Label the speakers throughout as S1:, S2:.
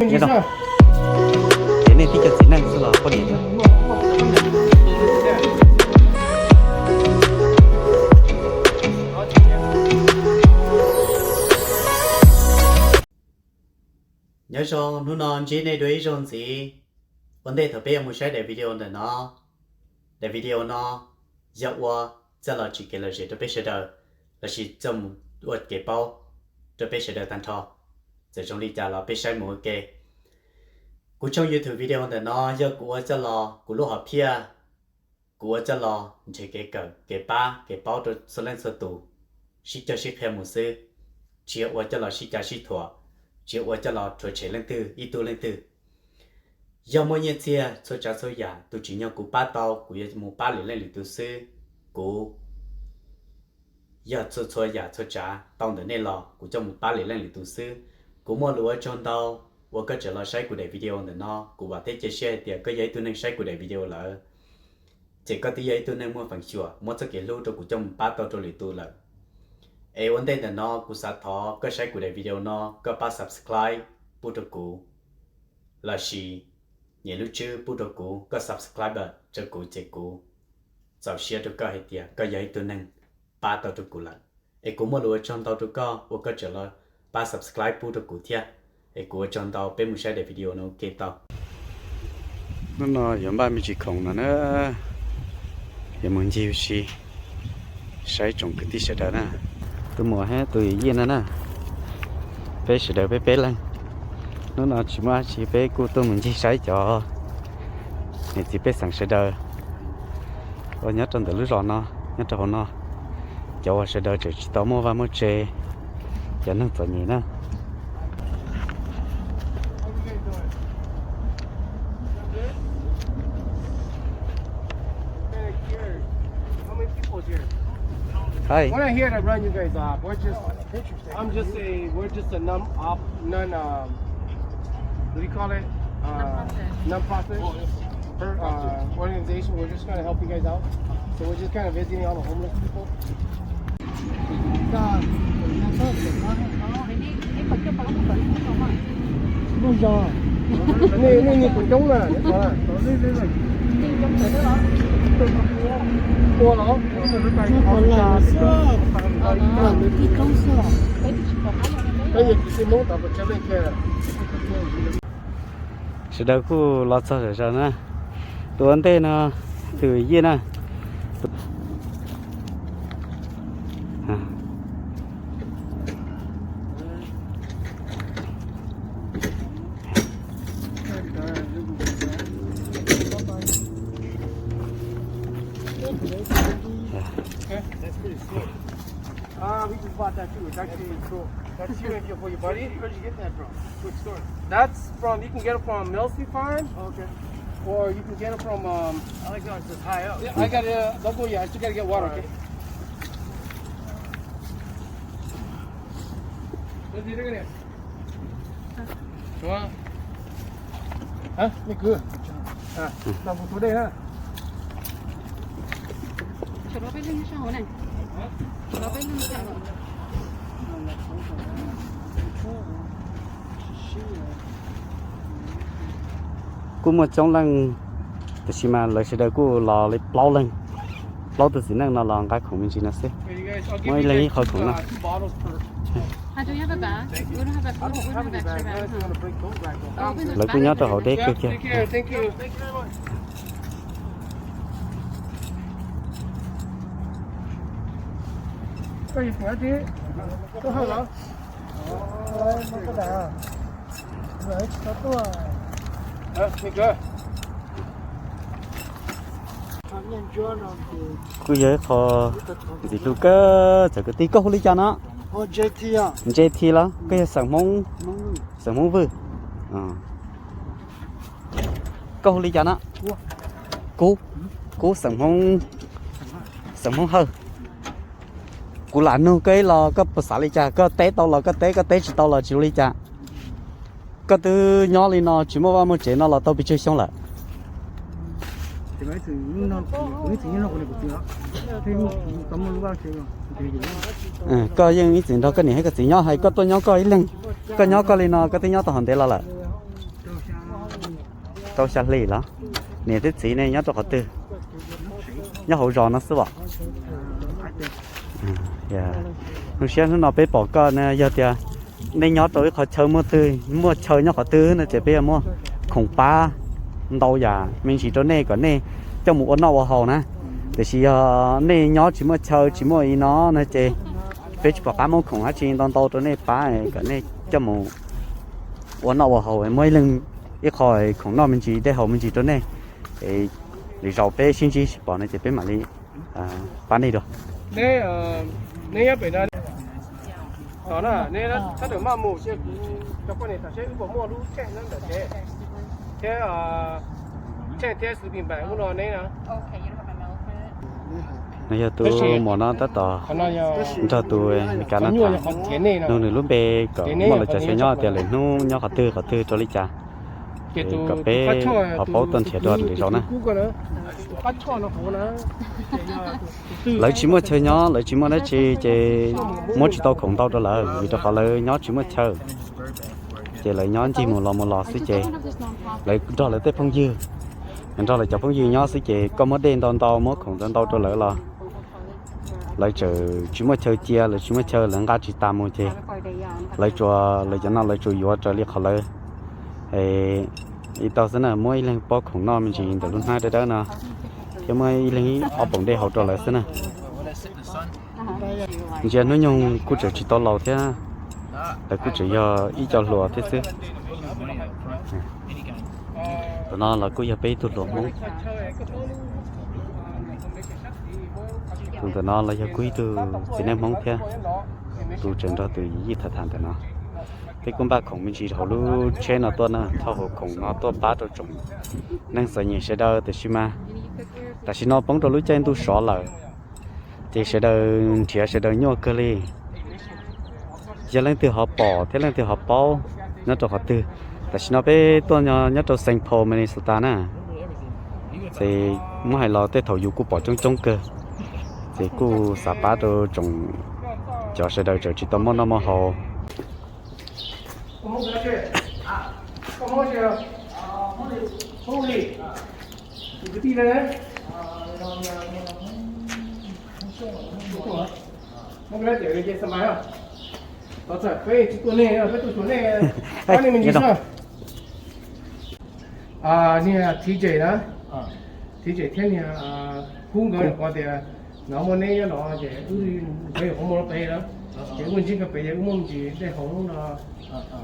S1: Nghe đâu? Thế này thì cái gì này là có điện. Nhớ rằng nó non chỉ này đối rằng gì vấn đề thật bây một sẽ để video này nó để video nó dạo qua sẽ là chỉ cái là gì tôi biết sẽ đợi là chỉ trong vật cái bao tôi biết sẽ đợi tan thọ rồi trong lý trả là biết sai một cái cú trong YouTube video này nó giờ của sẽ là của lúc học kia của sẽ là chỉ cái ba cái bao tôi sẽ lên sơ tụ chỉ cho chỉ thêm một sự chỉ ở sẽ là chỉ cho chỉ thua chỉ ở cho là thôi chế lên từ ít tu lên từ giờ mỗi ngày chia số trả số giả tôi chỉ nhau của ba tàu của một ba liền lên từ sư của giờ số giả số trả tàu đến nên là của trong một ba liền lên từ sư của mỗi lúa trong tàu và cái trở lại sai của đại video này nó của bà thấy chia sẻ thì cái giấy tôi nên sai của đại video là chỉ có tí giấy tôi nên mua phần chùa mua cho cái lúa của trong ba tàu cho liền tu là vấn đề là nó cũng sẽ thọ cái sai của đại video nó có ba subscribe bút được cũ là gì những lúc chưa bút được cũ có subscriber cho cũ chế cũ sau share được cái gì cái giấy tôi nên ba tao được cũ là cũng một lúa trong tao được có cái trở lại ba subscribe bút được cũ thiệt cũng trong tao bên một sai để video nó kêu tao nó giống ba mươi chỉ không nữa giống muốn gì gì sai trong cái tí sẽ đó nè tôi mua hết tôi yên nữa nè bé sẽ đợi bé lên nó chỉ mà chỉ bé cô tôi mình chỉ sai cho thì chỉ bé sẵn sẽ đợi và nhớ trong từ lúc rồi nó nhớ trong nó cho sẽ đợi chỉ tao mua và mua chè cho nó tự nhiên nè Hi.
S2: We're not here to run you guys off. We're just, we're just a what do you call it? Non-profit organization. We're just trying to help you guys out. So we're just kind of visiting all the homeless people. Này quần chúng mà, cô nó còn là người thi công sở bây giờ chỉ muốn tập cho bên kia
S1: sẽ đâu có lót sao rồi nè tôi ăn tên nó từ yên nè
S2: we just bought that too. It's actually cool. That's you for your buddy. Where'd you get that from? Which store? That's from. You can get it from Millsy Farm. Okay. Or you can get it from. I like that. It's high up. Yeah, I got it. Don't go yet. I still gotta get water. Okay. Let's see. Look at this. Đúng không? Hả? Mấy cửa. Làm một số đây ha.
S3: Cho nó bên lưng sao này? Nó bên lưng sao?
S1: cú một trong lần từ khi mà lấy xe đời cú lò lấy plau lên plau từ khi nào nó lò cái khủng mình chỉ là xe mới lấy khỏi khủng nào
S3: Do you have a bag? We don't have a we don't have extra bag.
S1: lấy cú nhớ từ hậu đế kia kia
S2: Thank you. Có gì nữa chứ? Có hơi lắm. Nó có đà. Vậy có tua. Nghe chưa?
S1: cú giới khó gì cú cơ chỉ cái tí câu lý cho nó
S2: JT à?
S1: JT đó cái sản mông vừa câu lý cho nó cú sản mông hơn cú làm nu cái là có bớt xả lý cha có té tao là có té chỉ tao là chịu lý cha có từ nhỏ lên nó chỉ mua vào một chế nó là tao bị chơi xong lại có những cái chuyện đó cái này hay cái gì nhỏ hay có tôi nhỏ có ý lên có nhỏ có lên nó có tôi nhỏ tao hoàn thế là tao xa lì đó nè thế gì này nhớ cho họ tư nhớ hậu giò nó xưa dạ hôm sáng nó bé bỏ con nè giờ thì nên nhớ tới họ chơi mua chơi nhớ họ tư nó chỉ bé mua khủng ba đâu giờ mình chỉ cho này còn này trong một con nào hậu nè thì chỉ nên nhớ chỉ mua chơi chỉ mua ý nó chỉ bé chỉ bỏ cá mua khủng hết chỉ đòn tàu cho này ba cái này trong một con nào hậu mấy lần ít khỏi khủng nó mình chỉ để hậu mình chỉ cho này thì rau bé xin chỉ bỏ này chỉ bé mà đi bán đi được
S2: nè nè bên đó đó là nè nóถ้าเดี๋ยวมาหมูเชื่อกับคนนี้ถ้าเชื่อผมมั่วรู้แค่นั้นแต่แค่แค่视频版我那呢
S3: Okay, you don't have a milk for it?
S1: bây giờ tôi muốn nó tất tỏ cho tôi cái nó thả nó lúc bé có một lần chơi nhỏ thì lại nó nhỏ họ tư cho lý cha có bé họ bảo tuần sẽ đoạt để rồi nè lấy chỉ mua chơi nhỏ lấy chỉ mua đấy chỉ mua chỉ tao khổng tao đó là vì tao họ lấy nhỏ chỉ mua chơi chỉ lấy nhỏ chỉ một lò xí chơi lấy đó là tết phong dư mình cho là chọc phong dư nhỏ xí chơi có mất đen tao mất khổng tao cho lỡ là lấy chờ chỉ mua chơi chia lấy chỉ mua chơi là ngã chỉ tam mua chơi lấy cho nó lấy cho yếu cho liệt họ lấy thì tao sẽ là mỗi lần bao khổng nó mình chỉ từ luôn hai tới đó nè cho mỗi lần ở bồng đây hỗ trợ lại thế nè giờ nó nhung cứ chỉ tao lâu thế là cứ chỉ do ý cho lùa thế chứ tụi nó là cứ giờ bé tụi lùa muốn tụi nó là giờ quý từ chỉ nên mong thế tụi chuyện đó từ gì thật thà tụi nó cái con ba khổng mình chỉ thầu lu trên nó to nè thầu hồ khổng nó to ba đồ trồng năng sợ nhẹ sẽ đau từ xí mà tại xí nó bóng đồ lu trên tu xỏ lại thì sẽ đau thì sẽ đau nhau cơ li giờ lên từ họ bỏ thế lên từ họ bao nó cho họ từ tại xí nó bé to nhớ cho xanh phô mình sụt ta nè thì muốn hay lo tới thầu dù cô bỏ trong cơ thì cô xả ba đồ trồng cho sẽ đau cho chỉ tao món nó mà hồ
S2: Come on, here. Holy. You see that? Không biết để cái sắm máy à? Đó là cái tụi này, cái tụi này, cái này mình gì sao? Nè TJ đó. TJ thiên nè, cũng có có thể nó muốn này nó chỉ cái không muốn bay đó. Chỉ muốn chỉ cái bay cũng muốn chỉ để không nó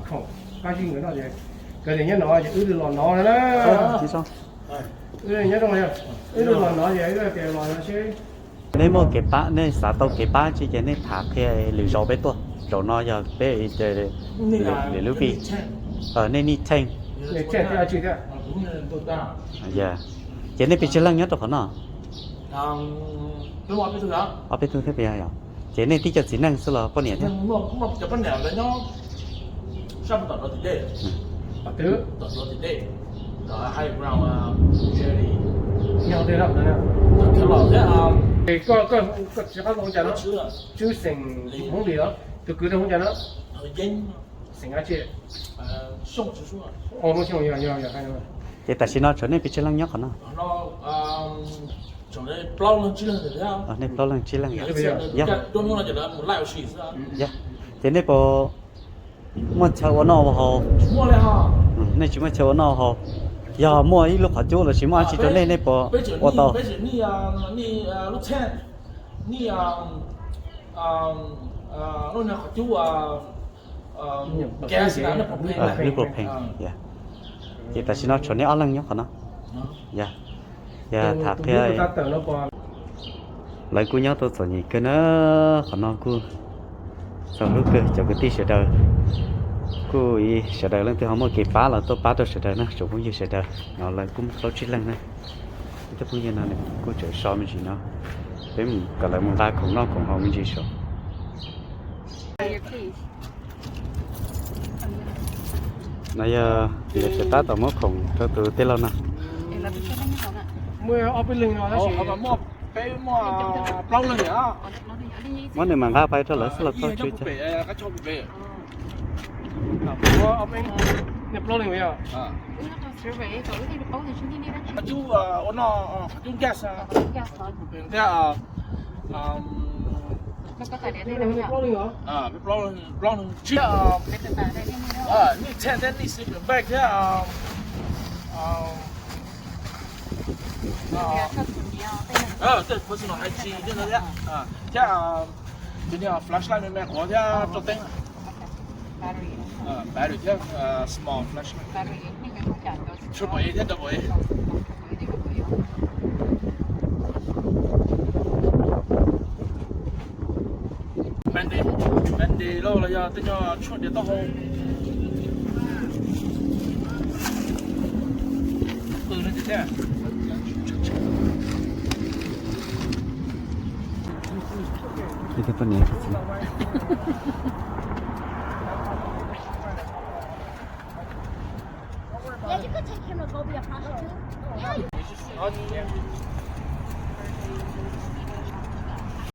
S2: không cái gì nữa vậy cái này nhớ nó chỉ ứ lò nó đó
S1: chỉ sao
S2: ứ nhớ trong này ứ lò nó vậy cái tiền lò nó chứ
S1: nếu mà cái bát nên xả tàu cái bát chỉ cho nên thả cái lưỡi rau bé to rau nó giờ bé để lưu vi nên đi chanh
S2: để chanh theo chị đó
S1: dạ chỉ nên bị chơi lăng nhất rồi nó
S4: đúng rồi cái thứ đó
S1: ở bên thứ thế bây giờ chỉ nên tí cho chỉ năng số là bao nhiêu thế
S4: nó chụp bên nào nó sắp tọt vào thịt
S2: tứ
S4: tọt vào thịt rồi hai round jelly
S2: nhau thế nào nữa
S4: theo lò thế
S2: thì có chỉ có không trả nó chứ thành không gì đó từ cứ đâu không trả nó
S4: dính
S2: thành cái chuyện
S4: sông chỉ xuống
S2: không chịu nhiều hay nữa
S1: thì tại sao nó trở nên bị chơi lăng nhất hả nó
S4: chỗ này bao lần chỉ là thế nào
S1: nên bao lần chỉ lăng
S4: dạ tôi nói là chỉ là một loại gì sao
S1: dạ thế nên bộ mua chơi nó hồ
S4: mua lại ha
S1: nên chỉ mua chơi nó hồ giờ mua ít lúc họ chú là chỉ mua chỉ cho nên bộ ô tô
S4: bây giờ ni lúc xe ni lúc nào họ chú gas là nó propane
S1: nước propane dạ thì tại sao nó trở nên ớt lăng nhất hả nó dạ dạ thả cái lấy cú nhớ tôi sợ gì cái nó họ nó cú sau lúc cơ cho cái tí sẽ đời cú ý sẽ đời lên từ họ mới kịp phá là tôi phá tôi sẽ đời nó chủ cũng như sẽ đời nó lại cũng số chín lần này cái cũng như nào này cú chơi so mình chỉ nó để mình cả lại mình ra cũng nó cũng họ mình chỉ so này giờ sẽ ta tao mất khổng cho từ tết lâu nè
S2: mua ở bên lưng nó chỉ
S4: mà mua cái mua bao lần nhỉ
S1: món này mà ra phải cho lỡ sẽ là có chơi
S4: cái cho bị về
S2: mua ở bên 那 blowing 没有？
S4: 啊，
S3: Uno to survey, so we need to go to Chile need to
S4: 就我那用 gas 啊，
S3: gas on.
S4: 这啊，
S3: แล้วก็ใส่ได้
S2: 那
S3: เลย
S2: 个
S3: เนี่ย
S2: blowing 哦。
S4: 啊，不让这啊，
S3: ไม่เป็นแบบได้ที่นี่
S4: 啊，你现在你是准备这啊，
S3: เดี๋ยวชอบถุงเดียวเป็น
S4: 对，不是那还机就是这啊，这啊，就那 flashlight 里面我这做灯，
S3: แบตเตอรี่
S4: 白的这small flashlight，
S3: แบตเตอรี่นี่คือทุกอย่างก็
S4: 出不一天都不会。本地路了要等下春的到后，不能这样。
S1: 휴대폰이
S5: Yeah, you could take him to go be a prostitute. Yeah,
S4: 好几天。